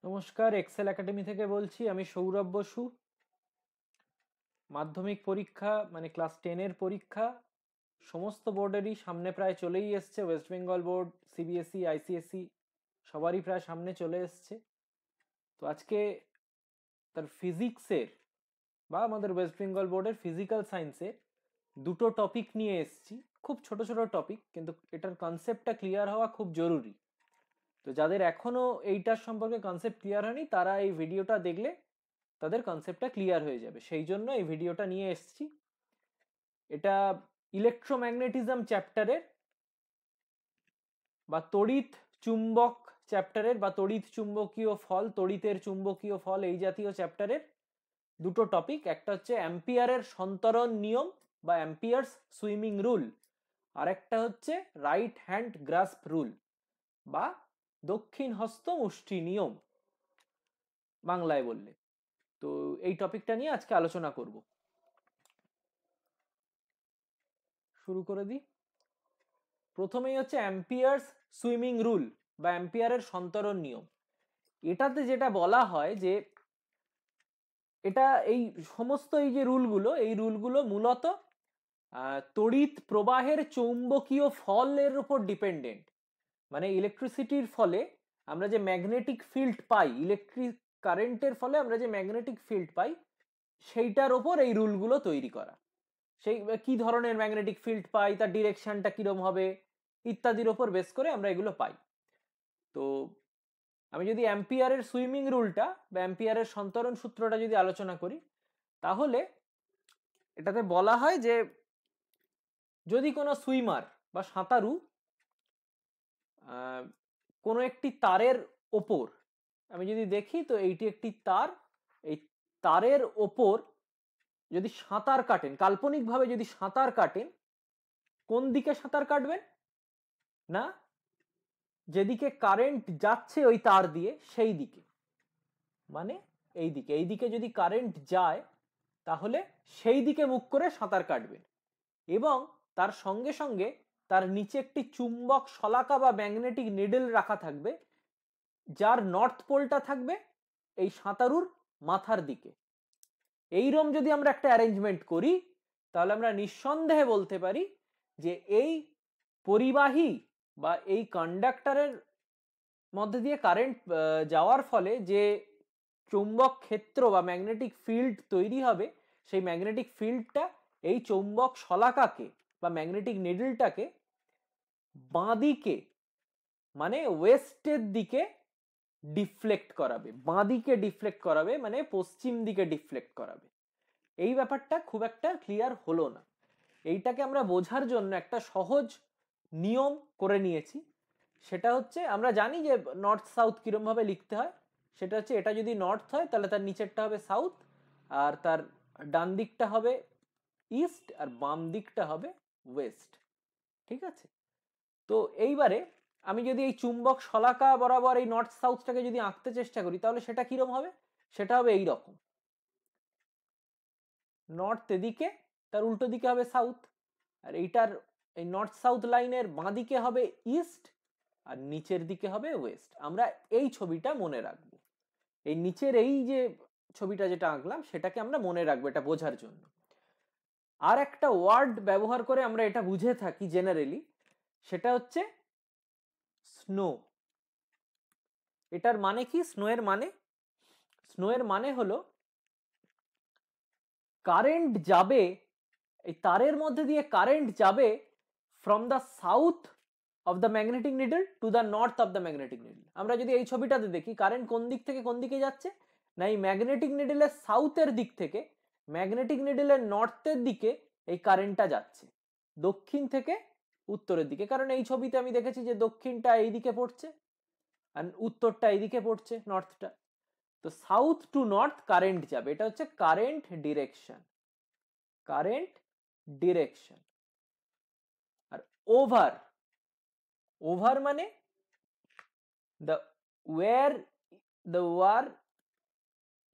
নমস্কার, Excel academy থেকে বলছি। আমি সৌরভ বসু। মাধ্যমিক পরীক্ষা মানে ক্লাস 10-এর পরীক্ষা সমস্ত বোর্ডেরই সামনে প্রায় চলেই এসছে। West Bengal board, CBSE, ICSE সবারই প্রায় সামনে চলে এসছে। তো আজকে তার ফিজিক্সের বা আমাদের ওয়েস্ট বেঙ্গল বোর্ডের ফিজিক্যাল সায়েন্সের দুটো টপিক নিয়ে এসছি। খুব ছোট ছোট টপিক, কিন্তু এটার কনসেপ্টটা ক্লিয়ার হওয়া খুব জরুরি। তো যাদের এখনো এইটার সম্পর্কে কনসেপ্ট ক্লিয়ার হয়নি, তারা এই ভিডিওটা দেখলে তাদের কনসেপ্টটা ক্লিয়ার হয়ে যাবে। সেই জন্য এই ভিডিওটা নিয়ে এসেছি। এটা ইলেকট্রোম্যাগনেটিজম চ্যাপ্টারের বা তড়িৎ চুম্বক চ্যাপ্টারের বা তড়িৎ চুম্বকীয় ফল, তড়িতের চুম্বকীয় ফল, এই জাতীয় চ্যাপ্টারের দুটো টপিক। একটা হচ্ছে অ্যাম্পিয়ারের সন্তরণ নিয়ম বা অ্যাম্পিয়ার্স সুইমিং রুল, আর একটা হচ্ছে রাইট হ্যান্ড গ্রাস্প রুল বা দক্ষিণ হস্ত মুষ্টি নিয়ম বাংলায় বললে। তো এই টপিকটা নিয়ে আজকে আলোচনা করব। শুরু করে দিই। প্রথমেই হচ্ছে অ্যাম্পিয়ার্স সুইমিং রুল বা অ্যাম্পিয়ারের সন্তরণ নিয়ম। এটাতে যেটা বলা হয় যে এটা এই সমস্ত এই যে রুলগুলো, এই রুলগুলো মূলত তড়িৎ প্রবাহের চৌম্বকীয় ফলের উপর ডিপেন্ডেন্ট। মানে ইলেকট্রিসিটির ফলে আমরা যে ম্যাগনেটিক ফিল্ড পাই, ইলেকট্রিক কারেন্টের ফলে আমরা যে ম্যাগনেটিক ফিল্ড পাই, সেইটার ওপর এই রুলগুলো তৈরি করা। সেই কি ধরনের ম্যাগনেটিক ফিল্ড পাই, তার ডিরেকশনটা কিরম হবে ইত্যাদির ওপর বেস করে আমরা এগুলো পাই। তো আমি যদি অ্যাম্পিয়ারের সুইমিং রুলটা বা অ্যাম্পিয়ারের সন্তরণ সূত্রটা যদি আলোচনা করি, তাহলে এটাতে বলা হয় যে যদি কোনো সুইমার বা সাঁতারু কোনো একটি তারের ওপর, আমি যদি দেখি তো এইটি একটি তার, এই তারের ওপর যদি সাঁতার কাটেন, কাল্পনিকভাবে যদি সাঁতার কাটেন, কোন দিকে সাঁতার কাটবেন না, যেদিকে কারেন্ট যাচ্ছে ওই তার দিয়ে সেই দিকে, মানে এই দিকে, এই দিকে যদি কারেন্ট যায় তাহলে সেই দিকে মুখ করে সাঁতার কাটবেন। এবং তার সঙ্গে সঙ্গে তার নিচে একটি চুম্বক শলাকা বা ম্যাগনেটিক নিডল রাখা থাকবে, যার নর্থ পোলটা থাকবে এই সাঁতারুর মাথার দিকে। এইরকম যদি আমরা একটা অ্যারেঞ্জমেন্ট করি, তাহলে আমরা নিঃসন্দেহে বলতে পারি যে এই পরিবাহী বা এই কন্ডাক্টরের মধ্যে দিয়ে কারেন্ট যাওয়ার ফলে যে চৌম্বক ক্ষেত্র বা ম্যাগনেটিক ফিল্ড তৈরি হবে, সেই ম্যাগনেটিক ফিল্ডটা এই চৌম্বক শলাকাকে বা ম্যাগনেটিক নিডলটাকে বাঁদিকে মানে ওয়েস্টের দিকে ডিফ্লেক্ট করাবে। বাঁদিকে ডিফ্লেক্ট করাবে মানে পশ্চিম দিকে ডিফ্লেক্ট করাবে। এই ব্যাপারটা খুব একটা ক্লিয়ার হলো না। এইটাকে আমরা বোঝার জন্য একটা সহজ নিয়ম করে নিয়েছি। সেটা হচ্ছে, আমরা জানি যে নর্থ সাউথ কিরম ভাবে লিখতে হয়। সেটা হচ্ছে, এটা যদি নর্থ হয় তাহলে তার নিচেরটা হবে সাউথ, আর তার ডান দিকটা হবে ইস্ট, আর বাম দিকটা হবে ওয়েস্ট। ঠিক আছে? তো এইবারে আমি যদি এই চুম্বক শলাকা বরাবর এই নর্থ সাউথটাকে যদি আঁকতে চেষ্টা করি, তাহলে সেটা কিরম হবে? সেটা হবে এই রকম। নর্থ এদিকে, তার উল্টো দিকে হবে সাউথ, আর এইটার এই নর্থ সাউথ লাইনের বাঁ দিকে হবে ইস্ট, আর নিচের দিকে হবে ওয়েস্ট। আমরা এই ছবিটা মনে রাখবো। এই নিচের এই যে ছবিটা যেটা আঁকলাম, সেটাকে আমরা মনে রাখবো এটা বোঝার জন্য। আর একটা ওয়ার্ড ব্যবহার করে আমরা এটা বুঝে থাকি জেনারেলি, সেটা হচ্ছে স্নো। এটার মানে কি? স্নো এর মানে হলো কারেন্ট যাবে, এই তারের মধ্যে দিয়ে কারেন্ট যাবে from the south of the magnetic needle to the north of the magnetic needle. আমরা যদি এই ছবিটাতে দেখি, কারেন্ট কোন দিক থেকে কোন দিকে যাচ্ছে না, এই ম্যাগনেটিক নিডলের সাউথের দিক থেকে ম্যাগনেটিক নিডলের নর্থের দিকে এই কারেন্টটা যাচ্ছে, দক্ষিণ থেকে উত্তরের দিকে। কারণ এই ছবিতে আমি দেখেছি যে দক্ষিণটা এইদিকে পড়ছে আর উত্তরটা এইদিকে পড়ছে, নর্থটা। তো সাউথ টু নর্থ কারেন্ট যাবে, এটা হচ্ছে কারেন্ট ডিরেকশন। Current direction. আর ওভার, ওভার মানে the where the war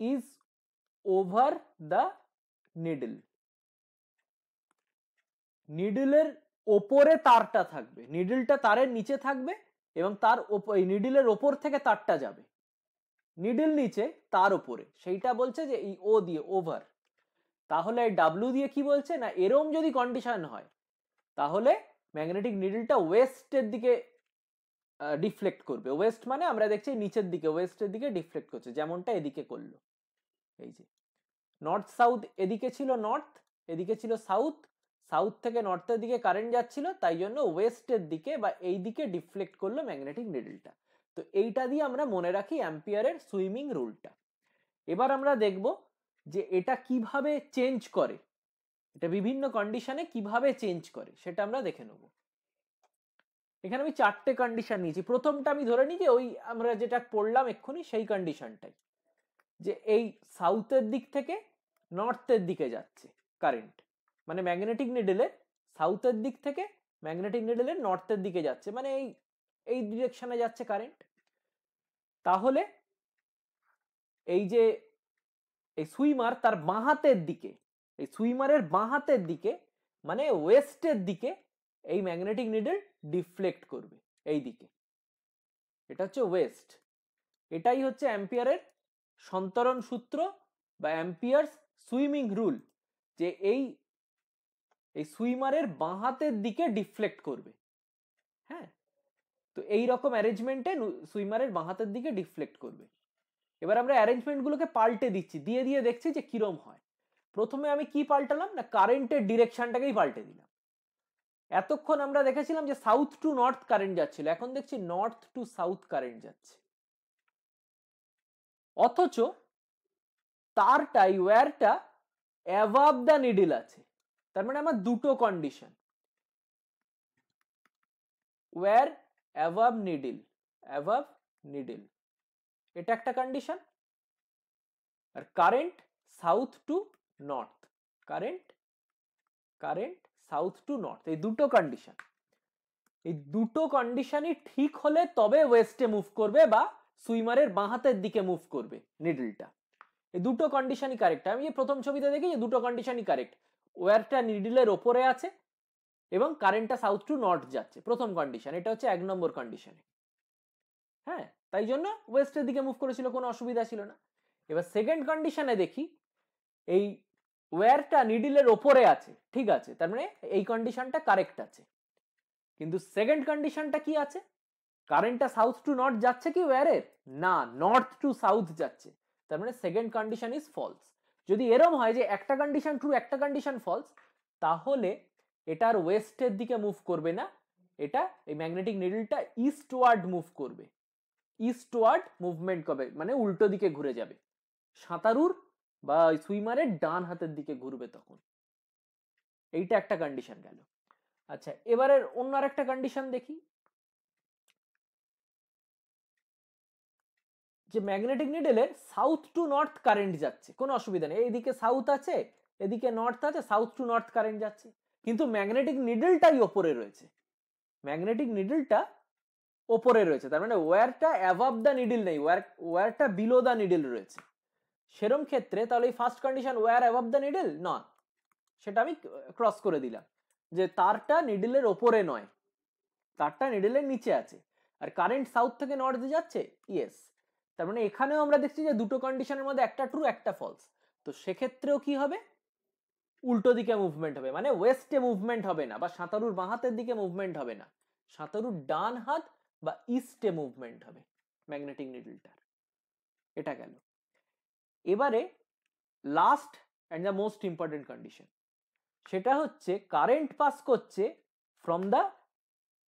is over the needle। নিডলের ওপরে তারটা থাকবে, নিডলটা তারের নিচে থাকবে এবং তার ওপর, এই নিডলের ওপর থেকে তারটা যাবে। নিডল নিচে তার উপরে, সেইটা বলছে যে এই ও দিয়ে ওভার। তাহলে ডাব্লিউ দিয়ে কি বলছে না এরম যদি কন্ডিশন হয় তাহলে ম্যাগনেটিক নিডলটা ওয়েস্টের দিকে ডিফ্লেক্ট করবে। ওয়েস্ট মানে আমরা দেখছি নিচের দিকে, ওয়েস্টের দিকে ডিফ্লেক্ট করছে, যেমনটা এদিকে করলো। এই যে নর্থ সাউথ, এদিকে ছিল নর্থ, এদিকে ছিল সাউথ, সাউথ থেকে নর্থের দিকে কারেন্ট যাচ্ছিল, তাই জন্য ওয়েস্টের দিকে বা এই দিকে ডিফ্লেক্ট করলো ম্যাগনেটিক নিডলটা। তো এইটা দিয়ে আমরা মনে রাখি অ্যাম্পিয়ারের সুইমিং রুলটা। এবার আমরা দেখব যে এটা কিভাবে চেঞ্জ করে, এটা বিভিন্ন কন্ডিশনে কিভাবে চেঞ্জ করে সেটা আমরা দেখে নেব। এখানে আমি চারটে কন্ডিশন নিয়েছি। প্রথমটা আমি ধরে নিই যে ওই আমরা যেটা পড়লাম এক্ষুনি সেই কন্ডিশনটাই, যে এই সাউথের দিক থেকে নর্থের দিকে যাচ্ছে কারেন্ট, মানে ম্যাগনেটিক নিডলের সাউথের দিক থেকে ম্যাগনেটিক নিডলের নর্থের দিকে যাচ্ছে, মানে এই ডিরেকশনে যাচ্ছে কারেন্ট। তাহলে এই যে এই সুইমার তার বাঁ হাতের দিকে, এই সুইমারের বাঁ হাতের দিকে মানে ওয়েস্টের দিকে এই ম্যাগনেটিক নিডল ডিফ্লেক্ট করবে এই দিকে, এটা হচ্ছে ওয়েস্ট। এটাই হচ্ছে অ্যাম্পিয়ারের সন্তরণ সূত্র বা অ্যাম্পিয়ার্স সুইমিং রুল, যে এই সুইমারের বাঁ হাতের দিকে ডিফ্লেক্ট করবে। হ্যাঁ, তো এই রকম অ্যারেঞ্জমেন্টে সুইমারের বাঁ হাতের দিকে ডিফ্লেক্ট করবে। এবার আমরা অ্যারেঞ্জমেন্টগুলোকে পাল্টে দিচ্ছি, দিয়ে দিয়ে দেখছি যে কিরম হয়। প্রথমে আমি কি পাল্টালাম না কারেন্টের ডিরেকশনটাকেই পাল্টে দিলাম। এতক্ষণ আমরা দেখেছিলাম যে সাউথ টু নর্থ কারেন্ট যাচ্ছিল, এখন দেখছি নর্থ টু সাউথ কারেন্ট যাচ্ছে। অথচ তারটাই ওয়্যারটা অ্যাভাব দ্য নিডল আছে, তার মানে আমার দুটো condition, wire above needle, above needle, এটা একটা কন্ডিশন। আর current south to north, current south to north, এই দুটো কন্ডিশন, এই দুটো কন্ডিশনই ঠিক হলে তবে ওয়েস্টে মুভ করবে বা সুইমারের বাঁ হাতের দিকে মুভ করবে নিডলটা। এই দুটো কন্ডিশনই কারেক্ট। আমি যে প্রথম ছবিতে দেখি যে দুটো কন্ডিশনই কারেক্ট, ওয়্যারটা নিডলের ওপরে আছে এবং কারেন্টটা সাউথ টু নর্থ যাচ্ছে, প্রথম কন্ডিশন, এটা হচ্ছে 1 নম্বর কন্ডিশনে। হ্যাঁ, তাই জন্য ওয়েস্টের দিকে মুভ করেছিল, কোনো অসুবিধা ছিল না। এবার সেকেন্ড কন্ডিশনে দেখি এই ওয়্যারটা নিডলের ওপরে আছে, ঠিক আছে, তার মানে এই কন্ডিশনটা কারেক্ট আছে। কিন্তু সেকেন্ড কন্ডিশনটা কি আছে, কারেন্টটা সাউথ টু নর্থ যাচ্ছে কি ওয়্যারের, না নর্থ টু সাউথ যাচ্ছে, তার মানে সেকেন্ড কন্ডিশন ইজ ফলস। যদি এরম হয় যে একটা কন্ডিশন ট্রু একটা কন্ডিশন ফলস, তাহলে এটার ওয়েস্টের দিকে মুভ করবে না, এটা এই ম্যাগনেটিক নিডলটা ইস্টওয়ার্ড মুভ করবে, ইস্টওয়ার্ড মুভমেন্ট করবে, মানে উল্টো দিকে ঘুরে যাবে, সাঁতারুর বা সুইমারের ডান হাতের দিকে ঘুরবে তখন। এইটা একটা কন্ডিশন গেল। আচ্ছা, এবারে অন্য আরেকটা কন্ডিশন দেখি, যে ম্যাগনেটিক নিডলের সাউথ টু নর্থ কারেন্ট যাচ্ছে, কোনো অসুবিধা নেই, এইদিকে সাউথ আছে এদিকে নর্থ আছে, সাউথ টু নর্থ কারেন্ট যাচ্ছে, কিন্তু ম্যাগনেটিক নিডলটাই ওপরে রয়েছে, ম্যাগনেটিক নিডলটা ওপরে রয়েছে, তার মানে ওয়্যারটা অ্যাভাব দ্য নিডল নেই, ওয়্যারটা বিলো দ্য নিডল রয়েছে। সেরম ক্ষেত্রে তাহলে এই first condition wire above the needle না, সেটা আমি ক্রস করে দিলাম, যে তারটা নিডলের ওপরে নয়, তারটা নিডলের নিচে আছে, আর কারেন্ট সাউথ থেকে নর্থ যাচ্ছে, ইয়েস। তার মানে এখানেও আমরা দেখছি যে দুটো কন্ডিশনের মধ্যে একটা ট্রু একটা ফলস, তো সেক্ষেত্রেও কি হবে, উল্টো দিকে মুভমেন্ট হবে, মানে ওয়েস্টে মুভমেন্ট হবে না, বা সাঁতারুর বাঁ হাতের দিকে মুভমেন্ট হবে না, সাঁতারুর ডান হাত বা ইস্টে মুভমেন্ট হবে ম্যাগনেটিক নিডলটার। এটা গেল। এবারে last and the most important condition, সেটা হচ্ছে কারেন্ট পাস করছে from the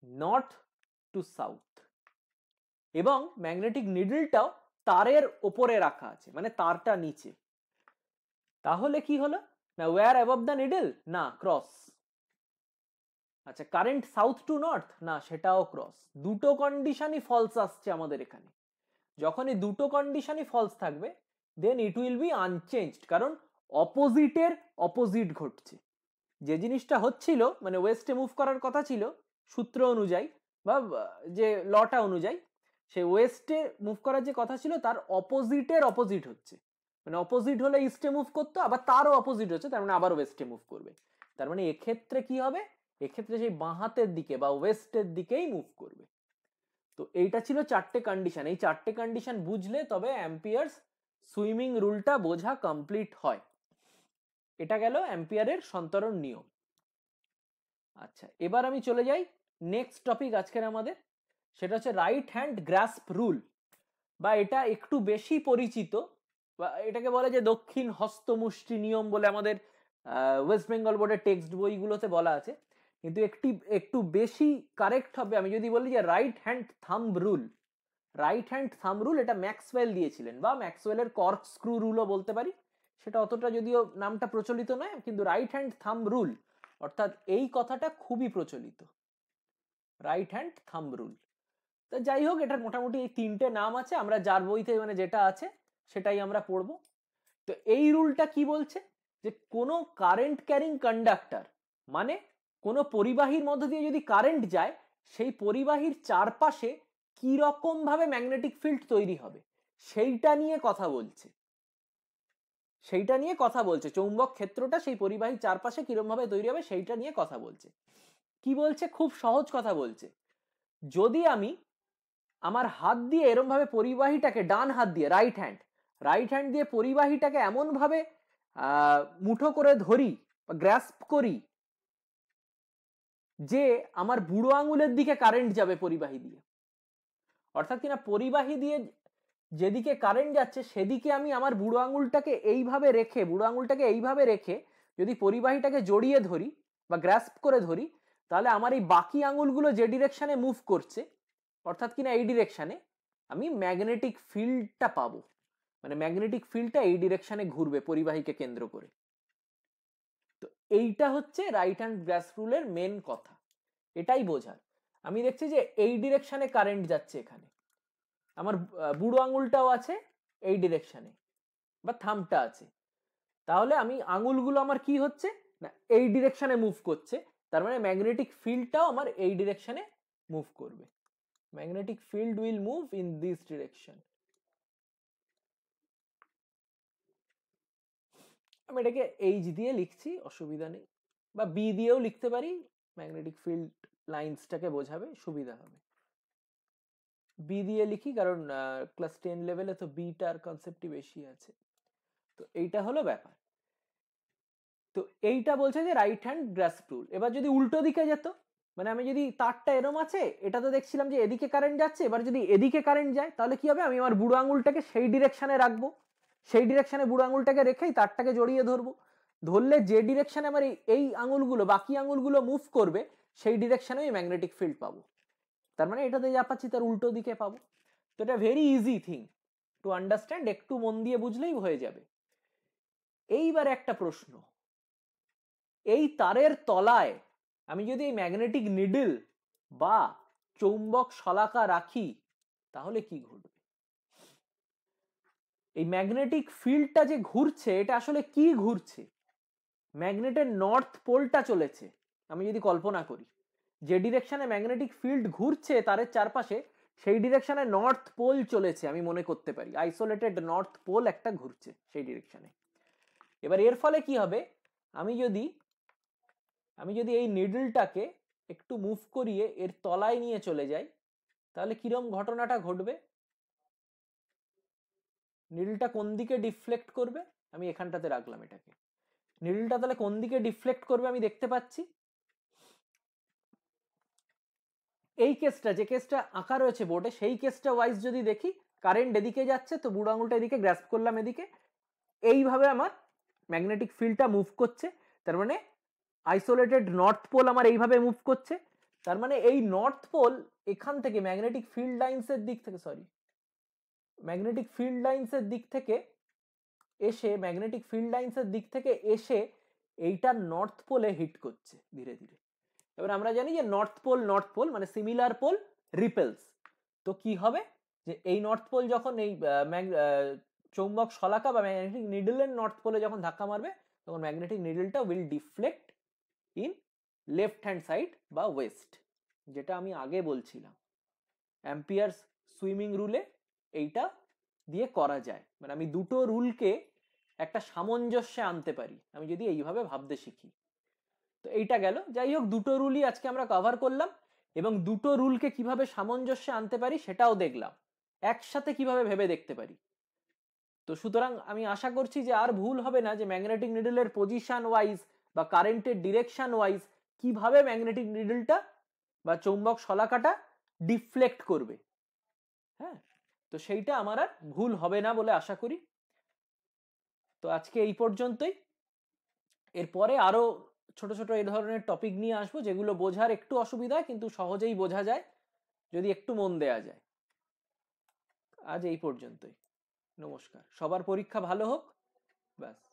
north two south এবং ম্যাগনেটিক নিডলটাও তারের ওপরে রাখা আছে, মানে তারটা নিচে। তাহলে কি হলো না ওয়্যার অ্যাবভ দ্য নিডল, না ক্রস। আচ্ছা, কারেন্ট সাউথ টু নর্থ, না সেটাও ক্রস। দুটো কন্ডিশনই ফলস আসছে আমাদের এখানে। যখন এই দুটো কন্ডিশনই ফলস থাকবে দেন ইট উইল বি আনচেঞ্জড, কারণ অপোজিটের অপোজিট ঘটছে। যে জিনিসটা হচ্ছিল মানে ওয়েস্টে মুভ করার কথা ছিল সূত্র অনুযায়ী বা যে লটা অনুযায়ী, সেই ওয়েস্টে মুভ করার যে কথা ছিল তার অপোজিটের অপোজিট হচ্ছে, মানে অপোজিট হলে ইস্টে মুভ করতো, আবার তারও অপোজিট হচ্ছে, তার মানে আবার ওয়েস্টে মুভ করবে। তার মানে এক্ষেত্রে কি হবে, এক্ষেত্রে সেই বাঁ হাতের দিকে বা ওয়েস্টের দিকেই মুভ করবে। তো এইটা ছিল চারটে কন্ডিশন, এই চারটে কন্ডিশন বুঝলে তবে অ্যাম্পিয়ার্স সুইমিং রুলটা বোঝা কমপ্লিট হয়। এটা গেল অ্যাম্পিয়ারের সন্তরণ নিয়ম। আচ্ছা, এবার আমি চলে যাই নেক্সট টপিক আজকের আমাদের, সেটা হচ্ছে রাইট হ্যান্ড গ্রাস্প রুল, বা এটা একটু বেশি পরিচিত, বা এটাকে বলে যে দক্ষিণ হস্তমুষ্টি নিয়ম বলে আমাদের ওয়েস্ট বেঙ্গল বোর্ডের টেক্সট বইগুলোতে বলা আছে, কিন্তু একটু বেশি কারেক্ট হবে আমি যদি বলি যে right hand thumb rule. Right hand thumb rule এটা ম্যাক্সওয়েল দিয়েছিলেন, বা ম্যাক্সওয়েলের কর্ক স্ক্রু রুলও বলতে পারি, সেটা অতটা যদিও নামটা প্রচলিত নয়, কিন্তু রাইট হ্যান্ড থাম্ব রুল অর্থাৎ এই কথাটা খুবই প্রচলিত, রাইট হ্যান্ড থাম্ব রুল। তো যাই হোক, এটার মোটামুটি এই তিনটে নাম আছে, আমরা যার বইতে মানে যেটা আছে সেটাই আমরা পড়বো। তো এই রুলটা কি বলছে, যে কোনো কারেন্ট ক্যারিং কন্ডাক্টর, মানে কোনো পরিবাহীর মধ্য দিয়ে যদি কারেন্ট যায়, সেই পরিবাহীর চারপাশে কি রকম ভাবে ম্যাগনেটিক ফিল্ড তৈরি হবে সেইটা নিয়ে কথা বলছে, সেইটা নিয়ে কথা বলছে, চৌম্বক ক্ষেত্রটা সেই পরিবাহীর চারপাশে কিরকম ভাবে তৈরি হবে সেইটা নিয়ে কথা বলছে। কি বলছে, খুব সহজ কথা বলছে, যদি আমি আমার হাত দিয়ে এরম ভাবে পরিবাহীটাকে, ডান হাত দিয়ে রাইট হ্যান্ড দিয়ে পরিবাহীটাকে এমন ভাবে মুঠো করে ধরি বা গ্রাস্প করি যে আমার বুড়ো আঙুলের দিকে কারেন্ট যাবে পরিবাহী দিয়ে, অর্থাৎ কিনা পরিবাহী দিয়ে যেদিকে কারেন্ট যাচ্ছে সেদিকে আমি আমার বুড়ো আঙুলটাকে এইভাবে রেখে যদি পরিবাহীটাকে জড়িয়ে ধরি বা গ্রাস্প করে ধরি, তাহলে আমার এই বাকি আঙুলগুলো যে ডিরেকশনে মুভ করছে, অর্থাৎ কিনা এই ডিরেকশনে, আমি ম্যাগনেটিক ফিল্ডটা পাবো, মানে ম্যাগনেটিক ফিল্ডটা এই ডিরেকশনে ঘুরবে পরিবাহীকে কেন্দ্র করে। তো এইটা হচ্ছে রাইট হ্যান্ড গ্রাস্প রুলের মেন কথা, এটাই বোঝার। আমি দেখছি যে এই ডিরেকশনে কারেন্ট যাচ্ছে, এখানে আমার বুড়ো আঙুলটাও আছে এই ডিরেকশনে, বা থাম্বটা আছে, তাহলে আমি আঙুলগুলো আমার কি হচ্ছে না এই ডিরেকশনে মুভ করছে, তার মানে ম্যাগনেটিক ফিল্ডটাও আমার এই ডিরেকশনে মুভ করবে, magnetic field will move in this direction. আমি এটাকে এইচ দিয়ে লিখছি, অসুবিধা নেই, বা বি দিয়েও লিখতে পারি, ম্যাগনেটিক ফিল্ড লাইন্সটাকে বোঝাবে, সুবিধা হবে। বি দিয়ে লিখি কারণ ক্লাস 10 লেভেলে তো বিটার কনসেপ্টই বেশি আছে। তো এইটা হলো ব্যাপার। তো এইটা বলছে যে রাইট হ্যান্ড গ্রাস্প রুল। এবার যদি উল্টো দিকে যেত, মানে আমি যদি তারটা এরম আছে, এটা তো দেখছিলাম যে এদিকে কারেন্ট যাচ্ছে, এবার যদি এদিকে কারেন্ট যায় তাহলে কি হবে, আমি আমার বুড়ো আঙুলটাকে সেই ডিরেকশনে রাখবো, সেই ডিরেকশনে বুড়ো আঙুলটাকে রেখেই তারটাকে জড়িয়ে ধরবো, ধরলে যে ডিরেকশনে আমার এই আঙুলগুলো, বাকি আঙুলগুলো মুভ করবে, সেই ডিরেকশনে আমি ম্যাগনেটিক ফিল্ড পাবো, তার মানে এটাতে যা পাচ্ছি তার উল্টো দিকে পাবো। তো এটা very easy thing to understand, একটু মন দিয়ে বুঝলেই হয়ে যাবে। এইবার একটা প্রশ্ন, এই তারের তলায় আমি যদি এই ম্যাগনেটিক নিডল বা চৌম্বক শলাকা রাখি তাহলে কি ঘটবে? এই ম্যাগনেটিক ফিল্ডটা যে ঘুরছে, এটা আসলে কি ঘুরছে, ম্যাগনেটের নর্থ পোলটা চলেছে। আমি যদি কল্পনা করি যে ডিরেকশনে ম্যাগনেটিক ফিল্ড ঘুরছে তারের চারপাশে, সেই ডিরেকশনে নর্থ পোল চলেছে, আমি মনে করতে পারি আইসোলেটেড নর্থ পোল একটা ঘুরছে সেই ডিরেকশনে। এবার এর ফলে কি হবে, আমি যদি এই নিডলটাকে একটু মুভ করিয়ে এর তলায় নিয়ে চলে যাই, তাহলে কিরম ঘটনাটা ঘটবে, নিডলটা কোন দিকে ডিফ্লেক্ট করবে, আমি এখানটাতে রাখলাম এটাকে, নিডলটা তাহলে কোন দিকে ডিফ্লেক্ট করবে আমি দেখতে পাচ্ছি। এই কেসটা, যে কেসটা আঁকা রয়েছে বোর্ডে, সেই কেসটা ওয়াইজ যদি দেখি, কারেন্ট এদিকে যাচ্ছে, তো বুড়ো আঙুলটা এদিকে গ্রাস্প করলাম এদিকে, এইভাবে আমার ম্যাগনেটিক ফিল্ডটা মুভ করছে, তার মানে আইসোলেটেড নর্থ পোল আমার এইভাবে মুভ করছে, তার মানে এই নর্থ পোল এখান থেকে ম্যাগনেটিক ফিল্ড লাইন্সের দিক থেকে, এসে এইটা নর্থ পোলে হিট করছে ধীরে ধীরে। এবার আমরা জানি যে নর্থ পোল মানে সিমিলার পোল রিপেলস, তো কি হবে যে এই নর্থ পোল যখন এই চৌম্বক শলাকা বা ম্যাগনেটিক নিডলের নর্থ পোলে যখন ধাক্কা মারবে, তখন ম্যাগনেটিক নিডলটা will deflect in left hand side বা ওয়েস্ট, যেটা আমি আগে বলছিলাম অ্যাম্পিয়ার্স সুইমিং রুলে এইটা দিয়ে করা যায়, মানে আমি দুটো রুলকে একটা সামঞ্জস্যে আনতে পারি আমি যদি এইভাবে ভাবতে শিখি। তো এইটা গেল, যাই হোক দুটো রুলই আজকে আমরা কভার করলাম। এবং দুটো রুলকে কিভাবে সামঞ্জস্যে আনতে পারি সেটাও দেখলাম, একসাথে কিভাবে ভেবে দেখতে পারি। তো সুতরাং আমি আশা করছি যে আর ভুল হবে না যে ম্যাগনেটিক নিডলের পজিশন ওয়াইজ বা কারেন্টের ডিরেকশন ওয়াইজ কিভাবে ম্যাগনেটিক নিডলটা বা চৌম্বক শলাকাটা ডিফ্লেক্ট করবে। হ্যাঁ, তো সেইটা আমার আর ভুল হবে না বলে আশা করি। তো আজকে এই পর্যন্তই। এরপরে আরো ছোট ছোট এই ধরনের টপিক নিয়ে আসবো যেগুলো বোঝার একটু অসুবিধা কিন্তু সহজেই বোঝা যায় যদি একটু মন দেয়া যায়। আজ এই পর্যন্তই। নমস্কার, সবার পরীক্ষা ভালো হোক। ব্যাস।